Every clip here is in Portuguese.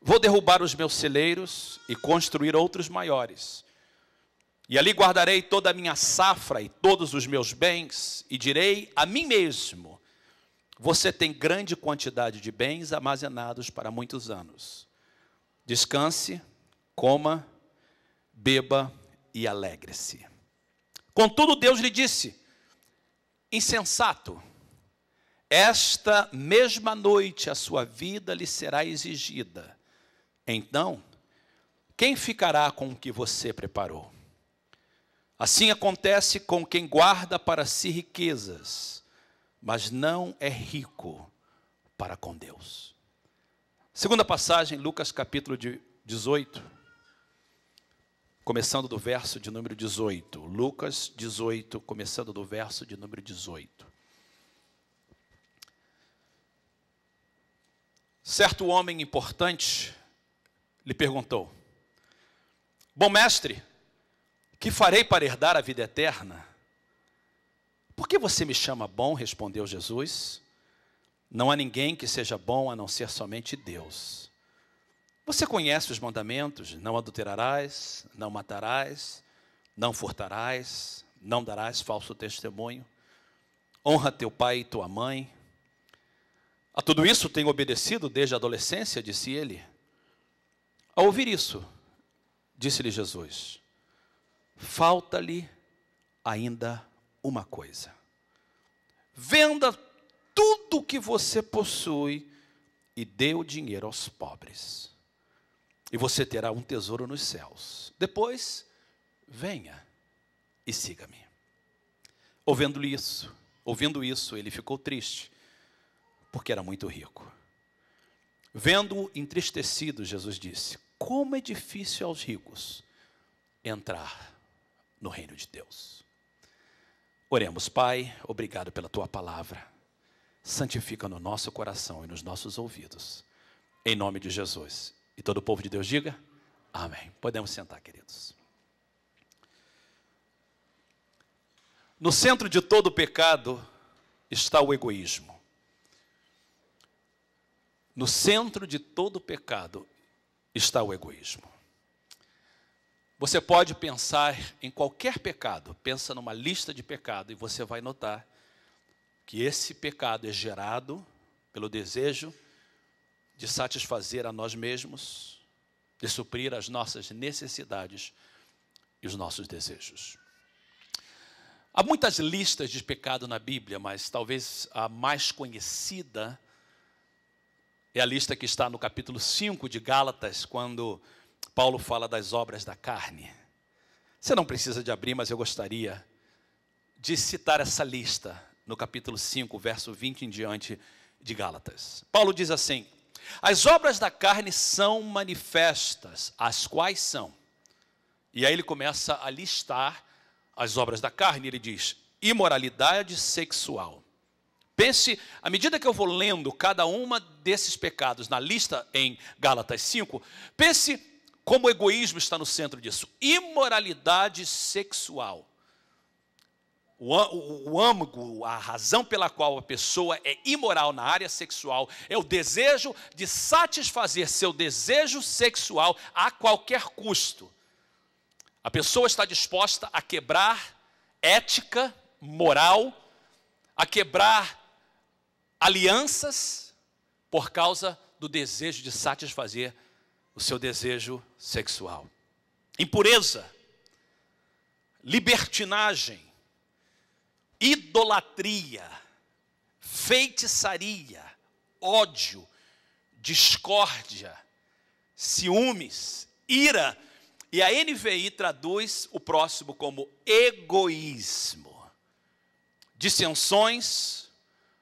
Vou derrubar os meus celeiros e construir outros maiores. E ali guardarei toda a minha safra e todos os meus bens, e direi a mim mesmo: você tem grande quantidade de bens armazenados para muitos anos. Descanse, coma, beba e alegre-se. Contudo, Deus lhe disse: insensato, esta mesma noite a sua vida lhe será exigida. Então, quem ficará com o que você preparou? Assim acontece com quem guarda para si riquezas, mas não é rico para com Deus. Segunda passagem, Lucas capítulo 18, começando do verso de número 18. Lucas 18, começando do verso de número 18. Certo homem importante lhe perguntou: bom mestre, que farei para herdar a vida eterna? Por que você me chama bom? Respondeu Jesus. Não há ninguém que seja bom a não ser somente Deus. Você conhece os mandamentos: não adulterarás, não matarás, não furtarás, não darás falso testemunho, honra teu pai e tua mãe. A tudo isso tenho obedecido desde a adolescência, disse ele. Ao ouvir isso, disse-lhe Jesus: falta-lhe ainda uma coisa. Venda tudo o que você possui e dê o dinheiro aos pobres, e você terá um tesouro nos céus. Depois, venha e siga-me. Ouvindo isso, ele ficou triste, porque era muito rico. Vendo-o entristecido, Jesus disse: como é difícil aos ricos entrar no reino de Deus. Oremos. Pai, obrigado pela tua palavra. Santifica no nosso coração e nos nossos ouvidos, em nome de Jesus. E todo o povo de Deus diga amém. Podemos sentar, queridos. No centro de todo pecado está o egoísmo. No centro de todo pecado está o egoísmo. Você pode pensar em qualquer pecado, pensa numa lista de pecado e você vai notar que esse pecado é gerado pelo desejo de satisfazer a nós mesmos, de suprir as nossas necessidades e os nossos desejos. Há muitas listas de pecado na Bíblia, mas talvez a mais conhecida é a lista que está no capítulo 5 de Gálatas, quando Paulo fala das obras da carne. Você não precisa de abrir, mas eu gostaria de citar essa lista no capítulo 5, verso 20 em diante de Gálatas. Paulo diz assim: as obras da carne são manifestas, as quais são. E aí ele começa a listar as obras da carne. Ele diz: imoralidade sexual. Pense, à medida que eu vou lendo cada uma desses pecados na lista em Gálatas 5, pense como o egoísmo está no centro disso. Imoralidade sexual. O âmago, a razão pela qual a pessoa é imoral na área sexual é o desejo de satisfazer seu desejo sexual a qualquer custo. A pessoa está disposta a quebrar ética, moral, a quebrar alianças por causa do desejo de satisfazer o seu desejo sexual. Impureza, libertinagem, idolatria, feitiçaria, ódio, discórdia, ciúmes, ira. E a NVI traduz o próximo como egoísmo. Dissensões,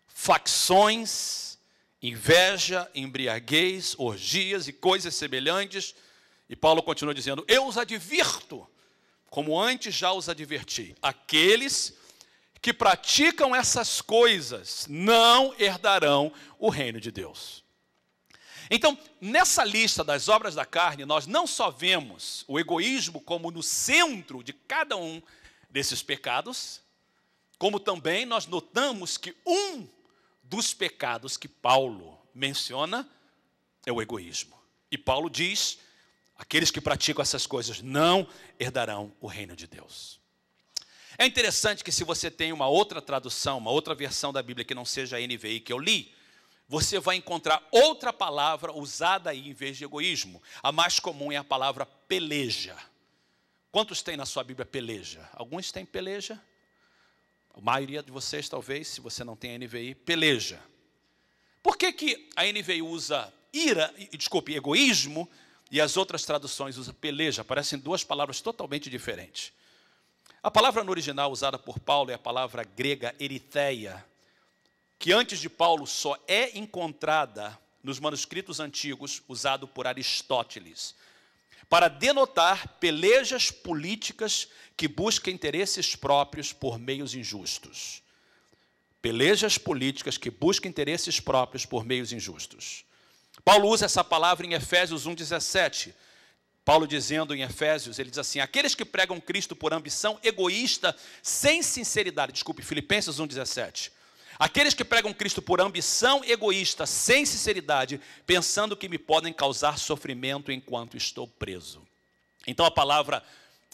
facções, inveja, embriaguez, orgias e coisas semelhantes. E Paulo continua dizendo: eu os advirto, como antes já os adverti. Aqueles que praticam essas coisas não herdarão o reino de Deus. Então, nessa lista das obras da carne, nós não só vemos o egoísmo como no centro de cada um desses pecados, como também nós notamos que um dos pecados que Paulo menciona é o egoísmo. E Paulo diz, aqueles que praticam essas coisas não herdarão o reino de Deus. É interessante que se você tem uma outra tradução, uma outra versão da Bíblia que não seja a NVI que eu li, você vai encontrar outra palavra usada aí em vez de egoísmo. A mais comum é a palavra peleja. Quantos tem na sua Bíblia peleja? Alguns têm peleja? A maioria de vocês, talvez, se você não tem a NVI, peleja. Por que a NVI usa egoísmo, e as outras traduções usam peleja? Parecem duas palavras totalmente diferentes. A palavra no original usada por Paulo é a palavra grega eritheia, que antes de Paulo só é encontrada nos manuscritos antigos, usado por Aristóteles, para denotar pelejas políticas que buscam interesses próprios por meios injustos. Pelejas políticas que buscam interesses próprios por meios injustos. Paulo usa essa palavra em Efésios 1,17. Paulo dizendo em Efésios, ele diz assim, aqueles que pregam Cristo por ambição egoísta, sem sinceridade, Filipenses 1,17. Aqueles que pregam Cristo por ambição egoísta, sem sinceridade, pensando que me podem causar sofrimento enquanto estou preso. Então a palavra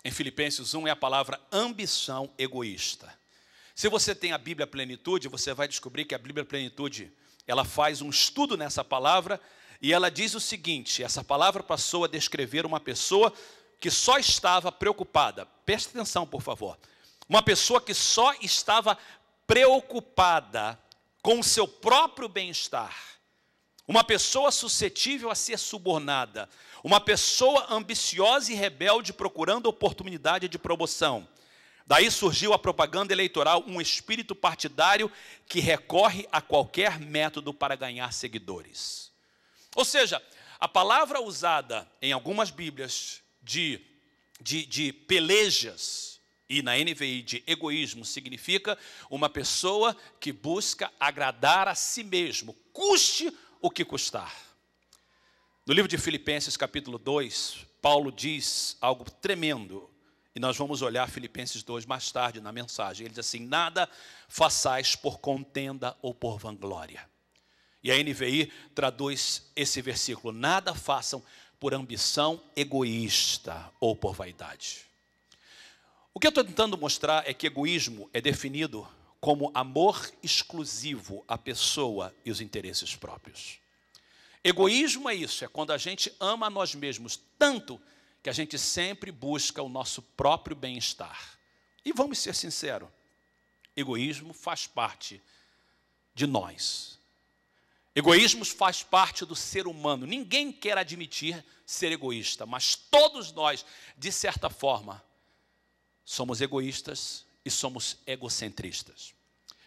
em Filipenses 1 é a palavra ambição egoísta. Se você tem a Bíblia Plenitude, você vai descobrir que a Bíblia Plenitude, ela faz um estudo nessa palavra, e ela diz o seguinte, essa palavra passou a descrever uma pessoa que só estava preocupada. Preste atenção, por favor. Uma pessoa que só estava preocupada com o seu próprio bem-estar. Uma pessoa suscetível a ser subornada. Uma pessoa ambiciosa e rebelde procurando oportunidade de promoção. Daí surgiu a propaganda eleitoral, um espírito partidário que recorre a qualquer método para ganhar seguidores. Ou seja, a palavra usada em algumas Bíblias de pelejas e na NVI de egoísmo significa uma pessoa que busca agradar a si mesmo, custe o que custar. No livro de Filipenses capítulo 2, Paulo diz algo tremendo, e nós vamos olhar Filipenses 2 mais tarde na mensagem. Ele diz assim, nada façais por contenda ou por vanglória. E a NVI traduz esse versículo, nada façam por ambição egoísta ou por vaidade. O que eu estou tentando mostrar é que egoísmo é definido como amor exclusivo à pessoa e os interesses próprios. Egoísmo é isso, é quando a gente ama a nós mesmos tanto que a gente sempre busca o nosso próprio bem-estar. E vamos ser sinceros, egoísmo faz parte de nós. Egoísmo faz parte do ser humano. Ninguém quer admitir ser egoísta, mas todos nós, de certa forma, somos egoístas e somos egocentristas.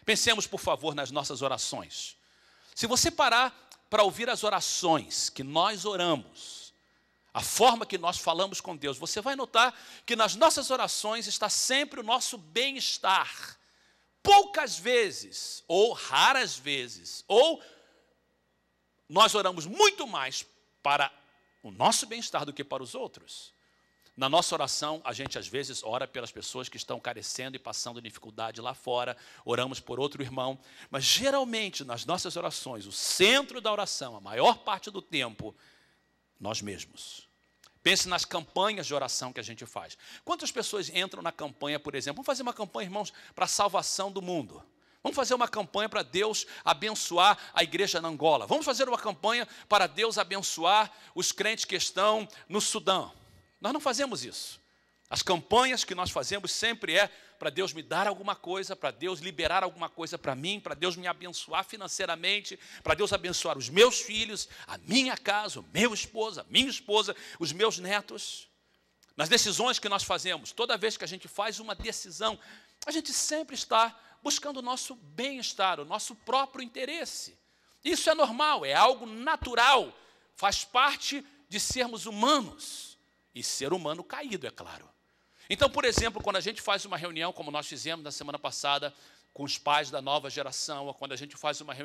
Pensemos, por favor, nas nossas orações. Se você parar para ouvir as orações que nós oramos, a forma que nós falamos com Deus, você vai notar que nas nossas orações está sempre o nosso bem-estar. Poucas vezes, ou raras vezes, ou nós oramos muito mais para o nosso bem-estar do que para os outros. Na nossa oração, a gente às vezes ora pelas pessoas que estão carecendo e passando dificuldade lá fora, oramos por outro irmão, mas geralmente nas nossas orações, o centro da oração, a maior parte do tempo, nós mesmos. Pense nas campanhas de oração que a gente faz. Quantas pessoas entram na campanha, por exemplo, vamos fazer uma campanha, irmãos, para a salvação do mundo. Vamos fazer uma campanha para Deus abençoar a igreja na Angola. Vamos fazer uma campanha para Deus abençoar os crentes que estão no Sudão. Nós não fazemos isso. As campanhas que nós fazemos sempre é para Deus me dar alguma coisa, para Deus liberar alguma coisa para mim, para Deus me abençoar financeiramente, para Deus abençoar os meus filhos, a minha casa, o meu esposo, a minha esposa, os meus netos. Nas decisões que nós fazemos, toda vez que a gente faz uma decisão, a gente sempre está buscando o nosso bem-estar, o nosso próprio interesse. Isso é normal, é algo natural, faz parte de sermos humanos. E ser humano caído, é claro. Então, por exemplo, quando a gente faz uma reunião, como nós fizemos na semana passada, com os pais da nova geração, ou quando a gente faz uma reunião